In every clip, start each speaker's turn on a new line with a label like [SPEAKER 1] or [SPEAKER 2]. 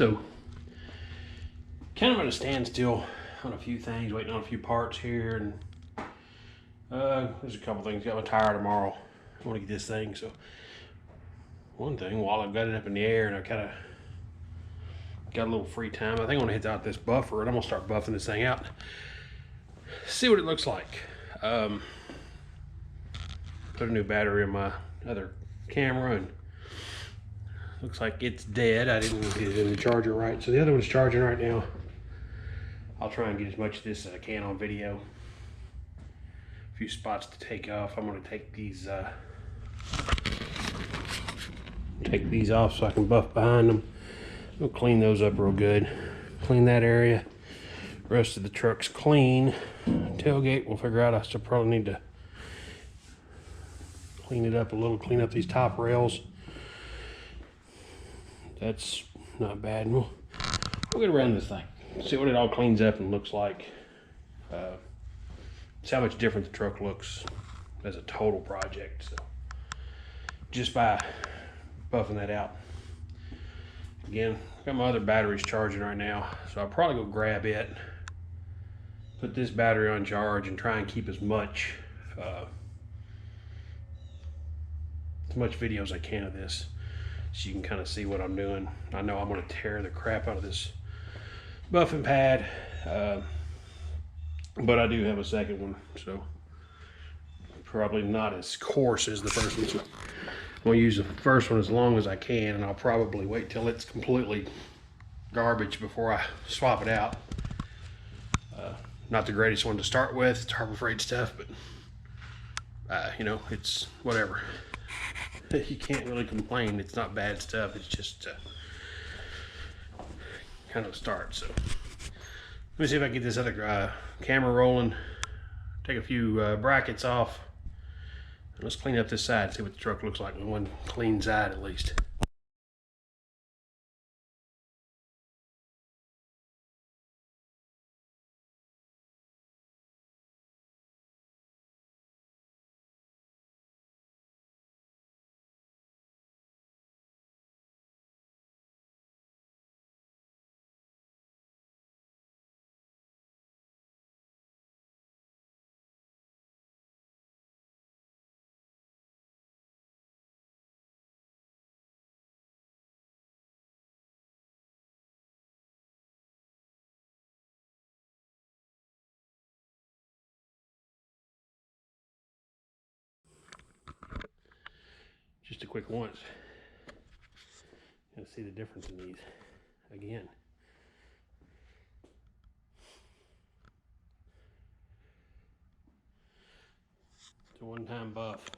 [SPEAKER 1] So, kind of at a standstill on a few things, waiting on a few parts here, and there's a couple things. Got my tire tomorrow. I want to get this thing. So, one thing, while I've got it up in the air and I kind of got a little free time, I think I'm gonna hit out this buffer and I'm gonna start buffing this thing out. See what it looks like. Put a new battery in my other camera and looks like it's dead. I didn't get it in the charger right. So the other one's charging right now. I'll try and get as much of this as I can on video. A few spots to take off. I'm gonna take these off so I can buff behind them. We'll clean those up real good. Clean that area. Rest of the truck's clean. Tailgate, we'll figure out. I still probably need to clean it up a little, clean up these top rails. That's not bad. We'll get around this thing, see what it all cleans up and looks like. See how much different the truck looks as a total project. So just by buffing that out. Again, got my other batteries charging right now, so I'll probably go grab it, put this battery on charge, and try and keep as much video as I can of this, so you can kind of see what I'm doing. I know I'm going to tear the crap out of this buffing pad, but I do have a second one, so probably not as coarse as the first one. So I'm going to use the first one as long as I can, and I'll probably wait till it's completely garbage before I swap it out. Not the greatest one to start with. It's Harbor Freight stuff, but you know, it's whatever. You can't really complain. It's not bad stuff. It's just kind of a start. So let me see if I can get this other camera rolling. Take a few brackets off. Let's clean up this side, see what the truck looks like on one clean side at least. Just a quick once. You'll see the difference in these again. It's a one-time buff,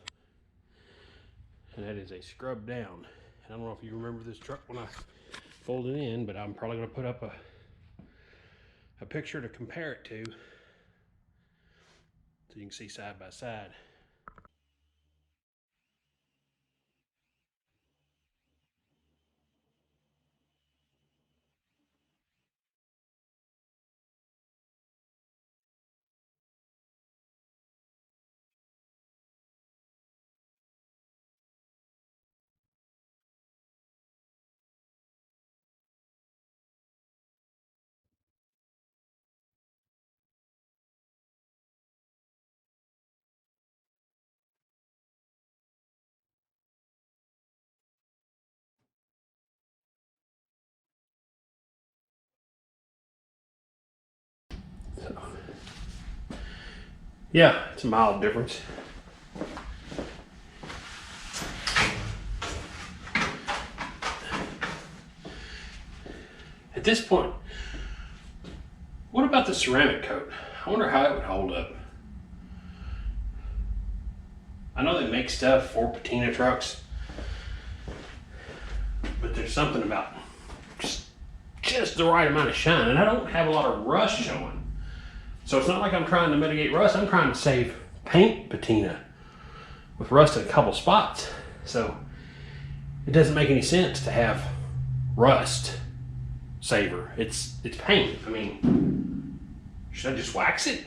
[SPEAKER 1] and that is a scrub down. I don't know if you remember this truck when I folded it in, but I'm probably going to put up a picture to compare it to, so you can see side by side. So, yeah, it's a mild difference. At this point, what about the ceramic coat? I wonder how it would hold up. I know they make stuff for patina trucks, but there's something about just the right amount of shine, and I don't have a lot of rust showing. So it's not like I'm trying to mitigate rust. I'm trying to save paint patina with rust in a couple spots. So it doesn't make any sense to have rust saver. It's paint. I mean, should I just wax it?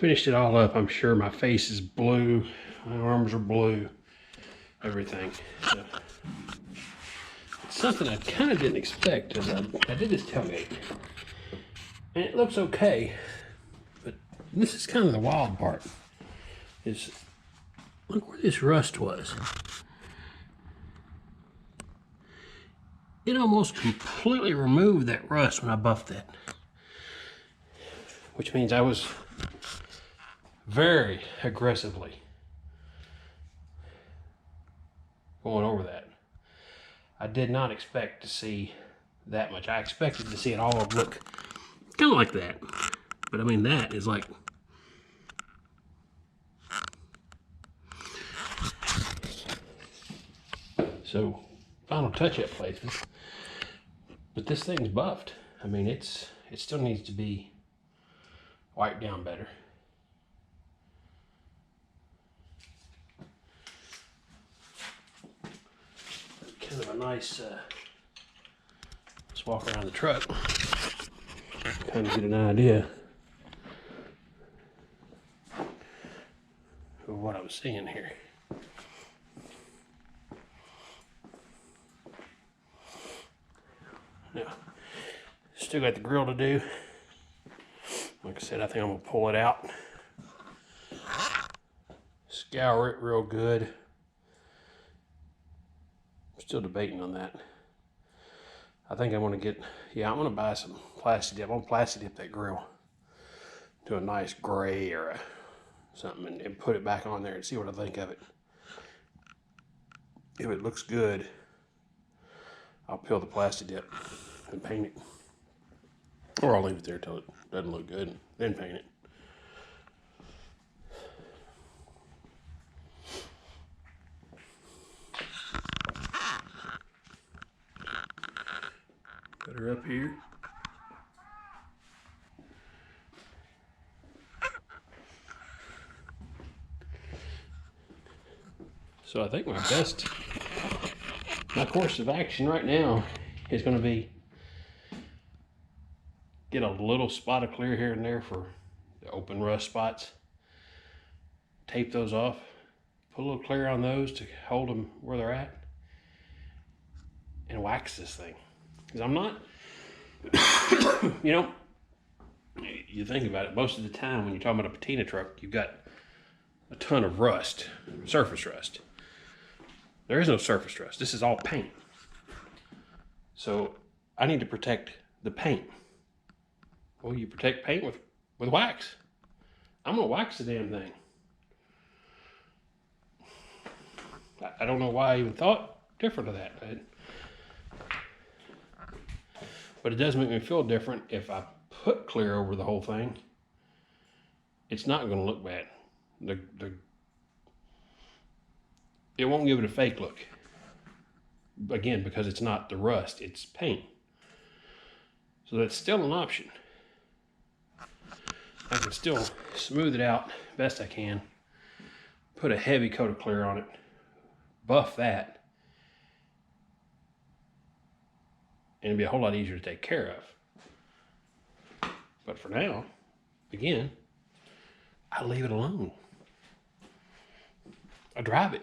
[SPEAKER 1] finished it all up, I'm sure my face is blue, my arms are blue, everything. So, it's something I kind of didn't expect, as I did this tailgate. And it looks okay, but this is kind of the wild part, is look where this rust was. It almost completely removed that rust when I buffed that. Which means I was very aggressively going over that. I did not expect to see that much. I expected to see it all look kind of like that. But I mean, that is like... So, final touch-up places. But this thing's buffed. I mean, it still needs to be wiped down better. Kind of a nice, let's walk around the truck, kind of get an idea of what I'm seeing here. Now, still got the grill to do. Like I said, I think I'm gonna pull it out, scour it real good. I'm still debating on that. I think I'm gonna get, I'm gonna buy some plastic dip. I'm gonna plastic dip that grill to a nice gray or something and put it back on there and see what I think of it. If it looks good, I'll peel the plastic dip and paint it. Or I'll leave it there till it doesn't look good and then paint it. Put her up here. So I think my course of action right now is going to be get a little spot of clear here and there for the open rust spots. Tape those off. Put a little clear on those to hold them where they're at. And wax this thing. Because I'm not, you know, you think about it, most of the time when you're talking about a patina truck, you've got a ton of rust, surface rust. There is no surface rust. This is all paint. So I need to protect the paint. Well, you protect paint with wax. I'm gonna wax the damn thing. I don't know why I even thought different of that. But it does make me feel different if I put clear over the whole thing. It's not gonna look bad. It won't give it a fake look. Again, because it's not the rust, it's paint. So that's still an option. I can still smooth it out best I can, put a heavy coat of clear on it, buff that, and it'd be a whole lot easier to take care of. But for now, again, I leave it alone. I drive it.